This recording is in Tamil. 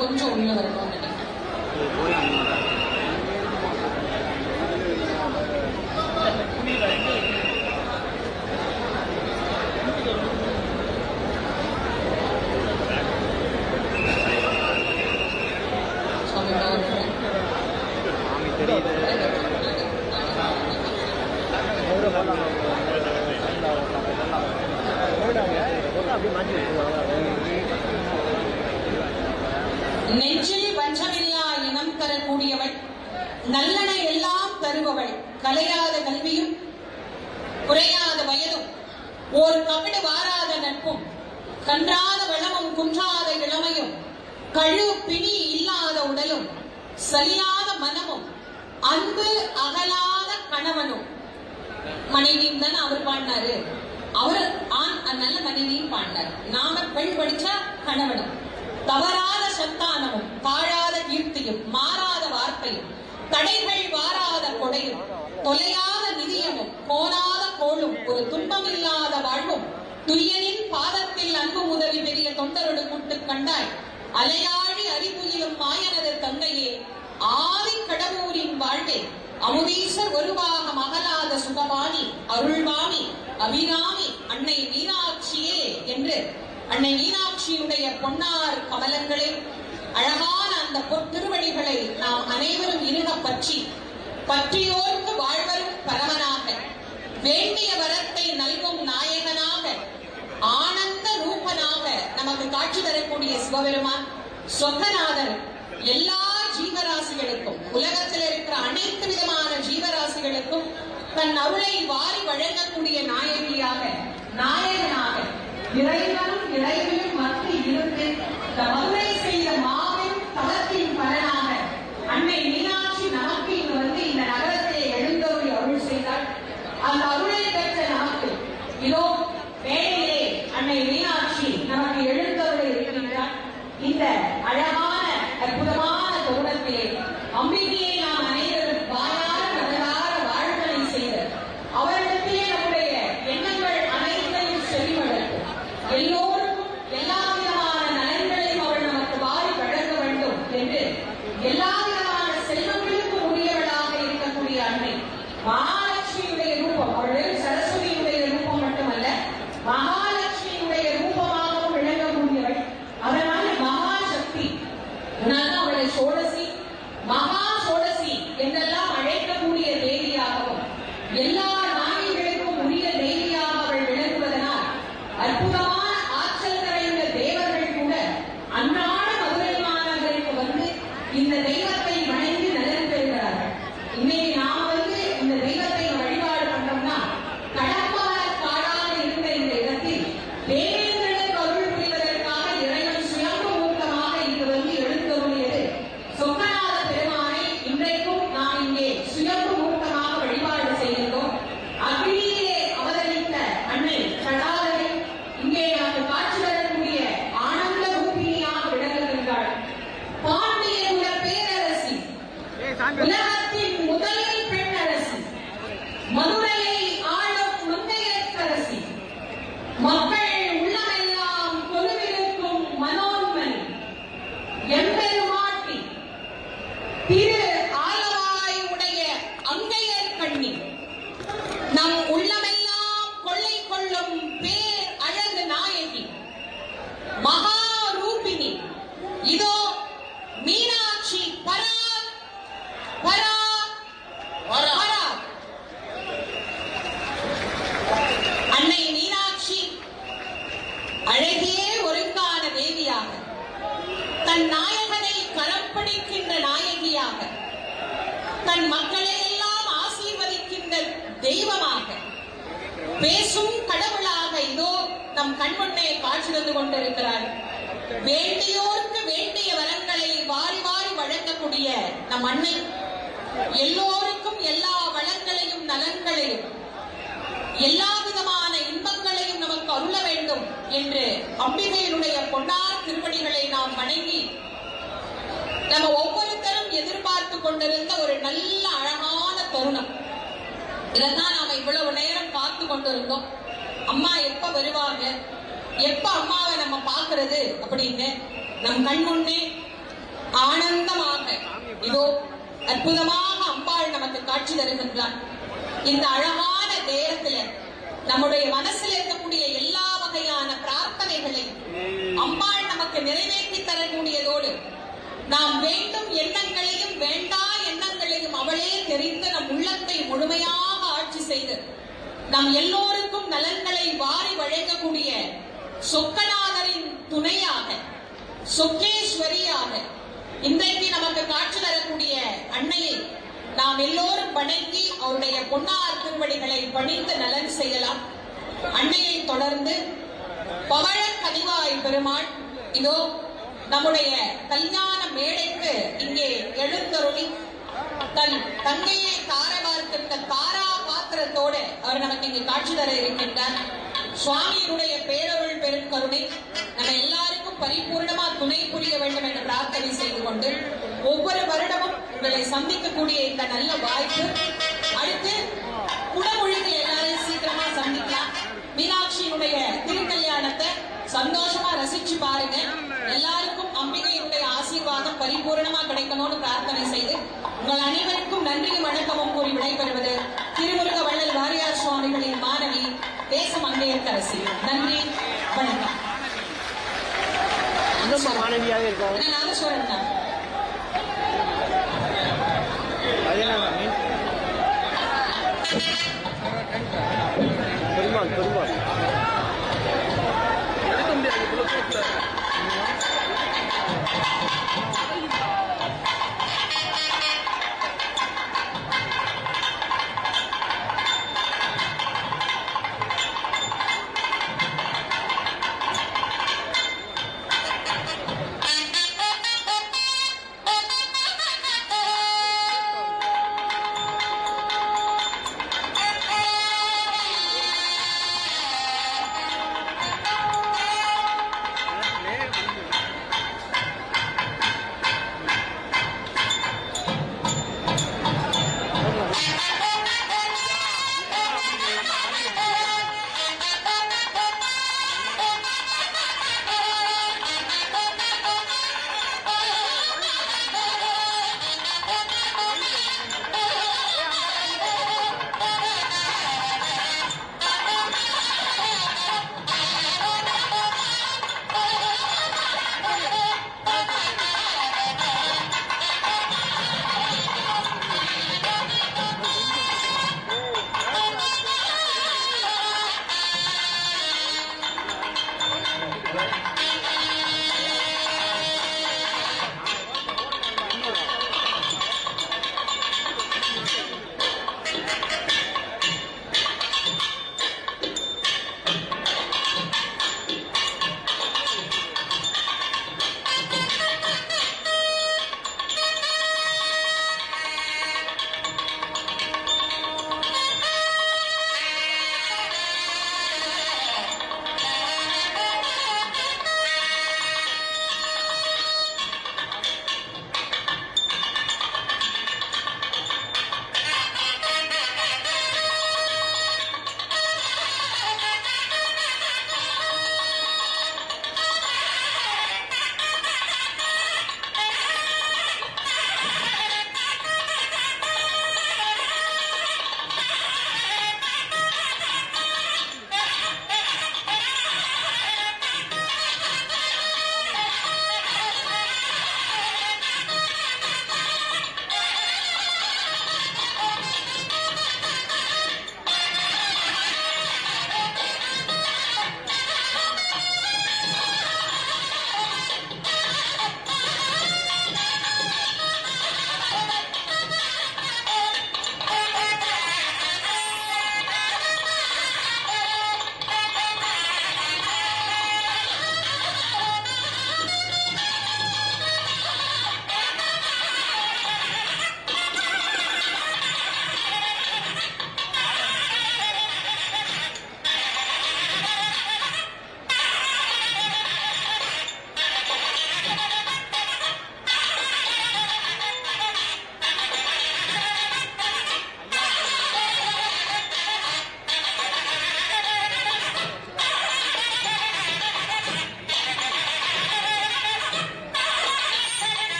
கொஞ்சம் உள்ள வரணும் நெஞ்சில் வஞ்சமில்லா இனம் தரக்கூடியவள், நல்லன எல்லாம் தருபவள், கலையாத கல்வியும் குறையாத வயதும், ஓர் கவிடு வாராத நட்பும், கன்றாத வளமும் குன்றாத இளமையும், கழு பிணி இல்லாத உடலும், சரியாத மனமும், அன்பு அகலாத கணவனும். மனைவியும் தானே அவர் பாடினாரு, அவர் ஆண் நல்ல மனைவியும் பாடினார். நாம பெண் படிச்சா கணவனும், தவறாத சந்தானமும், தாழாத கீர்த்தியும், மாறாத வார்த்தையும், தடைகள் வாராத கொடையும், தொலையாத நிதியமும், கோணாத கோளும், ஒரு துன்பம் இல்லாத வாழ்வும், துய்யனின் பாதத்தில் அன்பு உதவி பெரிய தொண்டரோடு கூட்டு கண்டாய், அலையாழி அறிவுயிலும் மாயனது தந்தையே, ஆதி கடவுரின் வாழ்வே, அமுதீசர் ஒருவாக மகளாத சுகபாணி, அருள்வாமி, அபிராமி, அன்னை மீனாட்சியே என்று அன்னை மீனாட்சியுடைய பொன்னார் கமலங்களே, அழகான அந்த பொற்திருவடிகளை நாம் அனைவரும் இருக பற்றி, பற்றியோர்க்கு வாழ்வரும் பரமனாக, வேண்டிய வரத்தை நல்கும் நாயகனாக, ஆனந்த ரூபனாக நமக்கு காட்சி தரக்கூடிய சிவபெருமான் சொக்கநாதர் எல்லா ஜீவராசிகளுக்கும், உலகத்தில் இருக்கிற அனைத்து விதமான ஜீவராசிகளுக்கும் தன் அருளை வாரி வழங்கக்கூடிய நாயகியாக, நாயகனாக, இறைவனும் இறைவிலும் மத்தி இருந்து மதுரை செய்த மாபெரும் தவத்தின் பலனாக அன்னை மீனாட்சி நமக்கு இங்கு வந்து இந்த நகரத்தை எழுந்தருளி அருள் செய்தாள். அந்த அருளை பெற்ற நமக்கு இதோ மேலே அன்னை மீனாட்சி நமக்கு எழுந்தருளி இருக்கின்றார். இந்த அழகான அற்புதமான தருணத்திலே அம்பிகையை நாம் அனைவரும் வாயார மனதார வாழ்களை செய்து அவரிடத்திலே நம்முடைய எண்ணங்கள் அனைத்தையும் செவிமடுக்கும். எல்லோருக்கும் எல்லா விதமான நலன்களையும் அவள் நமக்கு வாரி வழங்க வேண்டும் என்று எல்லா விதமான செல்வங்களுக்கும் உரியவளாக இருக்கக்கூடிய அன்னை மகாலட்சுமியுடைய ரூபம், அவள் சரஸ்வதியுடைய ரூபம் மட்டுமல்ல, மகாலட்சுமியுடைய ரூபமாகவும் விளங்கக்கூடியவள். அதனால மகாசக்தி, அவளை சோடசி, மகா சோடசி என்றெல்லாம் அழைக்கக்கூடிய தேவியாகவும், எல்லா நாயகிகளுக்கும் உரிய தேவியாக அவள் விளங்குவதனால் அற்புதமான ஆற்றல் நிறைந்த தேவர்கள் கூட அன்றாட மதுரை மாநகருக்கு வந்து இந்த தெய்வத்தை வணங்கி நலன் பெறுகிறார்கள். இன்னைக்கு நாம வந்து இந்த தெய்வத்தை வழிபாடு பண்ணோம்னா, கடப்பார காடாக இருந்த இந்த இடத்தில் தேவேந்திரனுக்கு அருள் புரிவதற்காக இறைவன் சுயம்பு மூர்த்தமாக இங்கு வந்து எழுந்தருளியது சொக்கநாத பெருமானை இன்றைக்கும் நாம் இங்கே சுயம்பு மூர்த்தமாக வழிபாடு செய்கின்றோம். அக்னியிலே அவதரித்த அன்னை சடாதரை இங்கே நமக்கு காட்சி தரக்கூடிய ஆனந்த ரூபிணியாக விளங்குகின்றாள். பாண்டிய குல பேரரசி, உலகத்தின் முதல் பெண்ணரசி, மதுரையை ஆளும் மங்கையரசி, மக்கள் உள்ளமெல்லாம் கொலுவிருக்கும் மனோன்மணி, எம்பெருமாட்டி, திரு ஆலவாய் உடைய அங்கையர் கண்ணி, நம் உள்ளமெல்லாம் கொள்ளை கொள்ளும் பேர் அழகு நாயகி, மகாரூபிணி, இதோ மீனாட்சி பராக் பராக் பராக். அன்னை மீனாட்சி அழகியே ஒருங்கான தேவியாக, தன் நாயகனை கரம் பிடிக்கின்ற நாயகியாக, தன் மக்களை எல்லாம் ஆசீர்வதிக்கின்ற தெய்வமாக, பேசும் கடவுளாக இதோ நம் கண்முன்னே காட்சி தந்து கொண்டிருக்கிறார். வேண்டியோருக்கு வேண்டிய வரங்களை வாரி வாரி வழங்கக்கூடிய நம் அன்னை எல்லோருக்கும் எல்லா வளங்களையும் நலன்களையும் எல்லா விதமான இன்பங்களையும் நமக்கு அருள வேண்டும் என்று அம்பிகையினுடைய பொன்னார் திருப்பணிகளை நாம் வணங்கி நம்ம ஒவ்வொருத்தரும் எதிர்பார்த்து கொண்டிருந்த ஒரு நல்ல அழகான தருணம். இதைத்தான் நாம இவ்வளவு நேரம் பார்த்து கொண்டிருந்தோம். அம்மா எப்ப வருவாங்க, எப்ப அம்மாவை நம்ம பாக்குறது அப்படின்னு நம் கண் முன்னே ஆனந்தமாக இதோ அற்புதமாக அம்பாள் நமக்கு காட்சி தருகின்றார். இந்த அழகான நேரத்துல நம்முடைய மனசில் இருக்கக்கூடிய எல்லா வகையான பிரார்த்தனைகளை அம்பாள் நமக்கு நிறைவேற்றி தரக்கூடியதோடு நாம் வேண்டும் எண்ணங்களையும் வேண்டா எண்ணங்களையும் அவளே தெரிந்து நம் உள்ளத்தை முழுமையாக ஆட்சி செய்து நம் எல்லோருக்கும் நலன்களை வாரி வழங்கக்கூடிய சொக்கநாதரின் துணையாக சொக்கேஸ்வரியாக இன்றைக்கு நமக்கு காட்சி தரக்கூடிய அன்னையை நாம் எல்லோரும் வணங்கி அவருடைய பொன்னார் திருவடிகளை பணிந்து நலன் செய்யலாம். அன்னையை தொடர்ந்து பவழ கனிவாய் பெருமாள் இதோ நம்முடைய கல்யாண மேடைக்கு இங்கே எழுந்தருளி தன் தங்கையை தாரவார்த்திருக்க தாரா பாத்திரத்தோடு அவர் நமக்கு இங்கு காட்சி தர இருக்கின்றார். சுவாமியினுடைய பேரருள் பெருங்கருணை நம்ம எல்லாருக்கும் பரிபூர்ணமா துணை புரிய வேண்டும் என்று பிரார்த்தனை செய்து கொண்டு ஒவ்வொரு வருடமும் உங்களை சந்திக்கக்கூடிய இந்த நல்ல வாய்ப்பு. அடுத்து குடமுழுக்கு எல்லாரையும் சீக்கிரமா சந்திக்கலாம். மீனாட்சியினுடைய திருக்கல்யாணத்தை சந்தோஷமா ரசிச்சு பாருங்க. எல்லாருக்கும் அம்பிகையினுடைய ஆசீர்வாதம் பரிபூர்ணமா கிடைக்கணும்னு பிரார்த்தனை செய்து உங்கள் அனைவருக்கும் நன்றியும் வணக்கமும் கூறி விடைபெறுவது திருமுருக வள்ளல் வாரியார் சுவாமிகளின் மாணவி தேசம் அங்கேயரசி. நன்றி, வணக்கம். மாணவியாக இருக்கும் நாகேஸ்வரன் தான். பெருமாள்